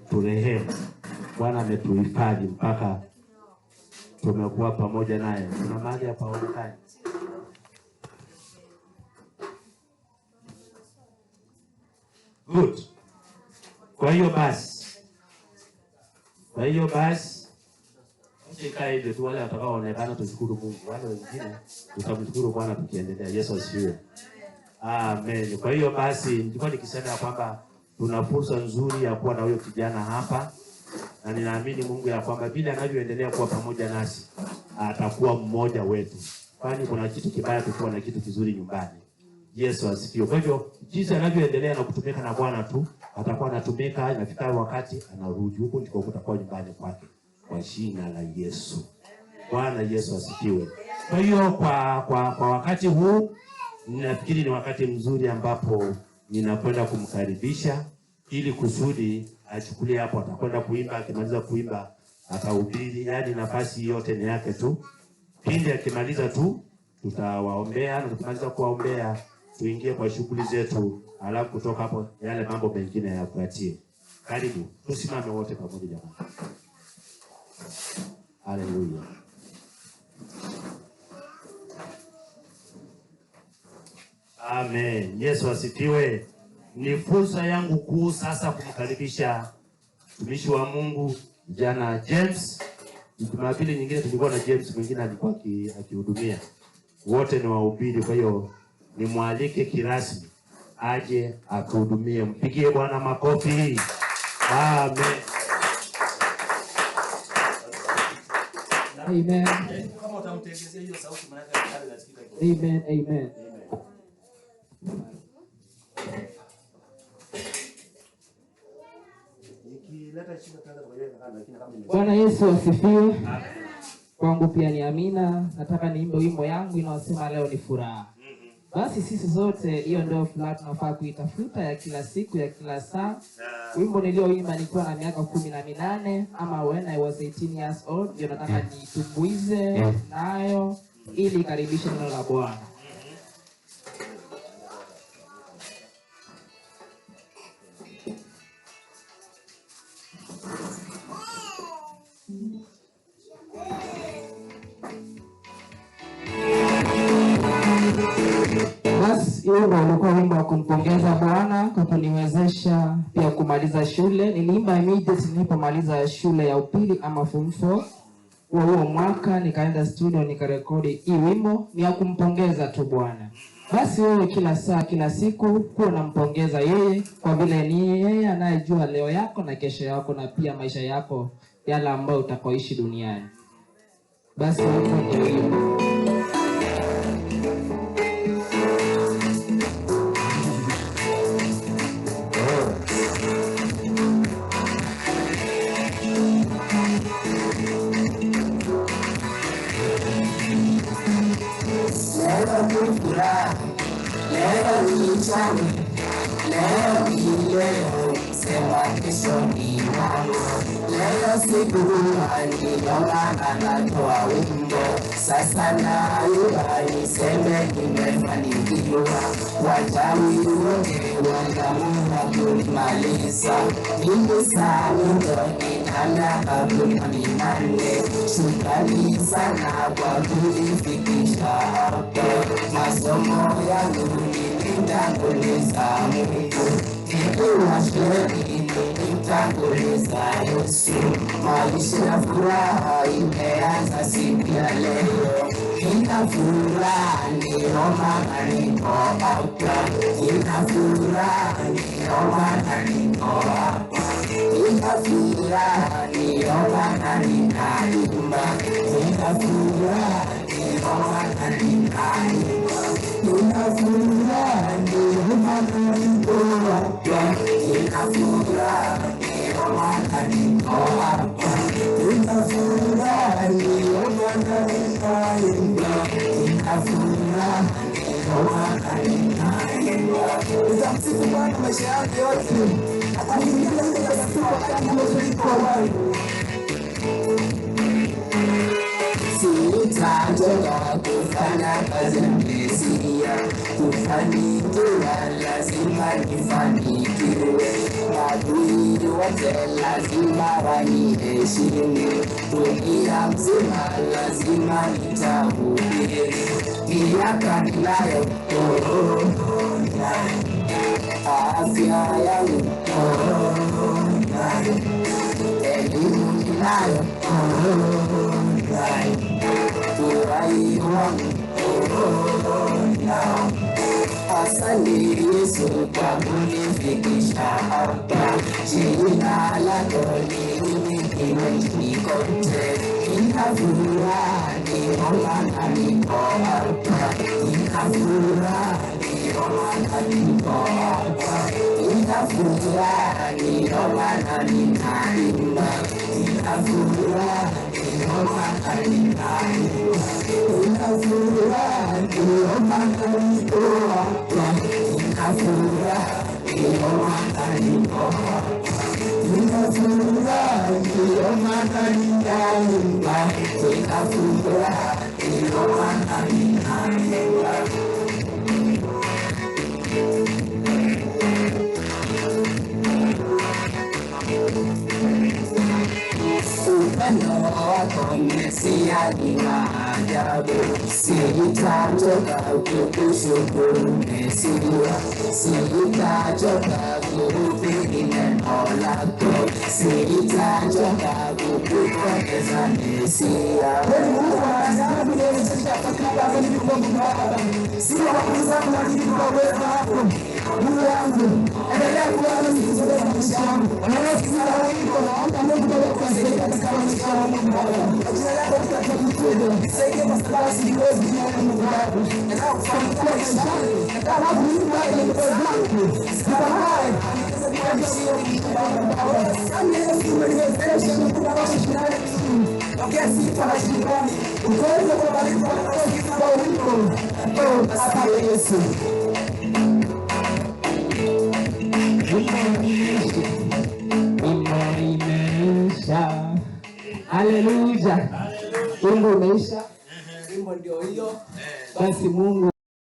turehemu. Bwana ametuhifadhi mpaka tumekuwa pamoja naye. Kuna mahali hapa onekani. Good. Kwa hiyo basi ikae ndio tu wale watakaoonekana tushukuru Mungu. Wale wengine tutamshukuru Bwana tukiendelea. Yesu asifiwe. Amen. Kwa hiyo basi nilikuwa nikisema kwamba tuna fursa nzuri ya kuwa na huyo kijana hapa, na ninaamini Mungu ya kwamba bila anavyoendelea kuwa pamoja nasi atakuwa mmoja wetu. Kwani kuna kitu kibaya tukiwa na kitu kizuri nyumbani. Yesu asifiwe. Kwa hivyo jinsi anavyoendelea na kutumika na Bwana tu atakuwa anatumika, inafika wakati anarudi huko ndiko kutakuwa nyumbani kwake, kwa jina la Yesu. Bwana Yesu asifiwe. Kwa hiyo kwa wakati huu ninafikiri ni wakati mzuri ambapo ninakwenda kumkaribisha ili kusudi achukulie hapo. Atakwenda kuimba, akimaliza kuimba atahubiri, yaani nafasi yote ni yake tu. Pindi akimaliza tu tutawaombea, na tukimaliza kuwaombea tuingie kwa shughuli zetu, alafu kutoka hapo yale mambo mengine yafuatie. Karibu, tusimame wote pamoja jamani. Haleluya. Amen. Yesu asifiwe. Ni fursa yangu kuu sasa kumkaribisha mtumishi wa Mungu jana James. Jumapili nyingine tulikuwa na James mwingine alikuwa akihudumia. Wote ni wahubiri, kwa hiyo nimwalike kirasmi aje akuhudumie. Mpigie Bwana makofi. Amen. Amen. Kama utamtegezea hiyo sauti maana yake nasikika. Amen. Amen. Bwana Yesu asifiwe. Kwangu pia ni amina. Nataka niimbe wimbo yangu inayosema leo ni furaha. Basi sisi zote hiyo ndio furaha tunafaa kuitafuta ya kila siku, ya kila saa. Wimbo nilioimba nikiwa na miaka 18 ama when I was 18 years old, ndio nataka nitumbuize nayo ili karibishe neno la Bwana. Hiyo ulikuwa wimbo wa kumpongeza Bwana kwa kuniwezesha pia kumaliza shule. Niliimba immediately nilipomaliza shule ya upili ama form 4. Huo mwaka nikaenda studio nikarekodi hii wimbo, ni ya kumpongeza tu Bwana. Basi wewe kila saa kila siku kuwa unampongeza yeye, kwa vile ni yeye anayejua leo yako na kesho yako na pia maisha yako yale ambayo utakoishi duniani. Basi ndio hiyo. Leo siku anatoa wimbo, sasa na yubani seme nimefanikiwa. Wachawi wote wanamuna kumaliza, mimi saa mtoni na miaka 18. Shukrani sana kwa kunifikisha hapa. Masomo yangu nilitanguliza Mungu, nikiwa shuleni nilitanguliza Yesu. Maisha ya furaha imeanza siku ya leo. Nina furaha ndio maana niko hapa. Nina furaha ndio maana niko hapa. Nina furaha ndio maana ninaimba. Nina furaha ndio maana ninaimba. Nina furaha ndio maana niko hapa. Nina furaha ndio maana niko hapa. Nina furaha ndio maana ninaimba. Nina furaha ndio maana ninaimba. Nitamsifu Bwana maisha yangu yote. Atanilinda kila siku wakati nilipo hai. Sitachoka kufanya kazi ya Mesia. Kufanikiwa lazima nifanikiwe. Maadui wote lazima waniheshimu, dunia mzima lazima nitahubiri. Miaka ninayo, afya yangu, elimu ninayo, uhai wangu. Asante Yesu kwa kunifikisha hapa. Jina lako liinuliwe nchini kote. Nina furaha ndio maana niko hapa. Nina furaha ndio maana niko hapa. Nina furaha ndio maana ninaimba. Nina furaha ndio maana ninaimba. Nina furaha ndio maana niko hapa. Nina furaha ndio maana niko hapa. Nina furaha ndio maana ninaimba. Nina furaha ndio maana ninaimba. Upendo wako Mesia ni maajabu, sitachoka kukushukuru Mesia, sitachoka kuhubiri neno lako, sitachoka kukupongeza Mesia. Mungu anaajabu sio wakuza kwa uwezo wako. Mungu wangu, endelea kuwa nami katika maisha yangu. Unaweza wimbo naomba Mungu akusaidie katika maisha yangu. Jina lako litakatifu, nisaidie kwa sababu siwezi kuona Mungu wangu. Nataka kufanikiwa maishani, nataka kuinuka kwenye ndoto zangu. Sitawahi okay, sifa na shukrani. Ukaweza kubariki kwa sababu ulipo. Asante Yesu. Imeisha. Haleluya. Wimbo umeisha. Wimbo ndio hiyo. Basi Mungu